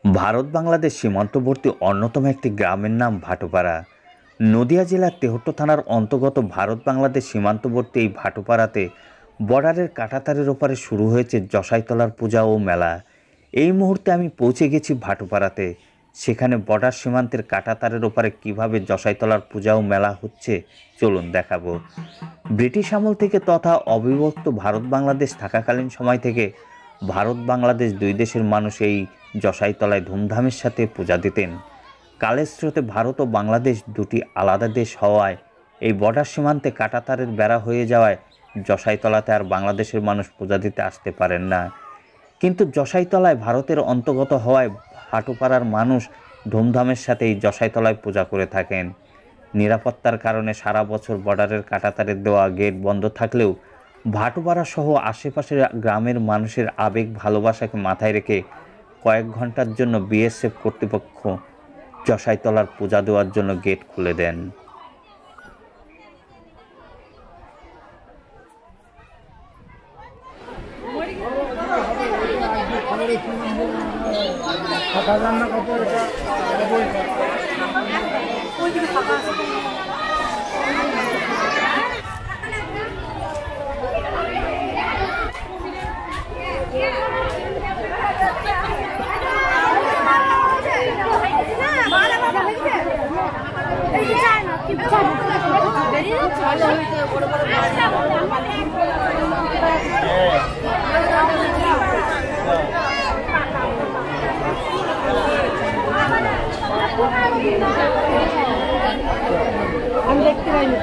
ভারত বাংলাদেশ সীমান্তবর্তী অন্যতম একটি গ্রামের নাম ভাটুপাড়া। নদিয়া জেলার তেহট্ট থানার অন্তর্গত ভারত বাংলাদেশ সীমান্তবর্তী এই ভাটুপাড়াতে বর্ডারের কাঁটাতারের ওপারে শুরু হয়েছে জসাইতলার পূজা ও মেলা। এই মুহূর্তে আমি পৌঁছে গেছি ভাটুপাড়াতে। সেখানে বর্ডার সীমান্তের কাঁটাতারের ওপারে কীভাবে জসাইতলার পূজা ও মেলা হচ্ছে চলুন দেখাবো। ব্রিটিশ আমল থেকে তথা অবিভক্ত ভারত বাংলাদেশ থাকাকালীন সময় থেকে ভারত বাংলাদেশ দুই দেশের মানুষ এই জসাইতলায় ধুমধামের সাথে পূজা দিতেন। কালের স্রোতে ভারত ও বাংলাদেশ দুটি আলাদা দেশ হওয়ায় এই বর্ডার সীমান্তে কাঁটাতারের বেড়া হয়ে যাওয়ায় জসাইতলাতে আর বাংলাদেশের মানুষ পূজা দিতে আসতে পারেন না। কিন্তু জসাইতলায় ভারতের অন্তর্গত হওয়ায় ভাটুপাড়ার মানুষ ধুমধামের সাথে এই জসাইতলায় পূজা করে থাকেন। নিরাপত্তার কারণে সারা বছর বর্ডারের কাঁটাতারের দেওয়া গেট বন্ধ থাকলেও ভাটুপাড়া সহ আশেপাশের গ্রামের মানুষের আবেগ ভালোবাসাকে মাথায় রেখে কয়েক ঘন্টার জন্য বিএসএফ কর্তৃপক্ষ জসাইতলার পূজা দেওয়ার জন্য গেট খুলে দেন। আমি দেখতে পাইনি।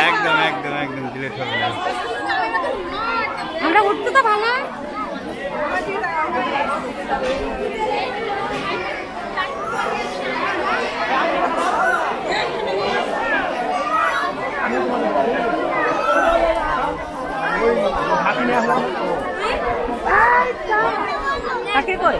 একদম একদম একদম ডিলিট হবে না। আমরা উঠতে তো ভালো কাকে কই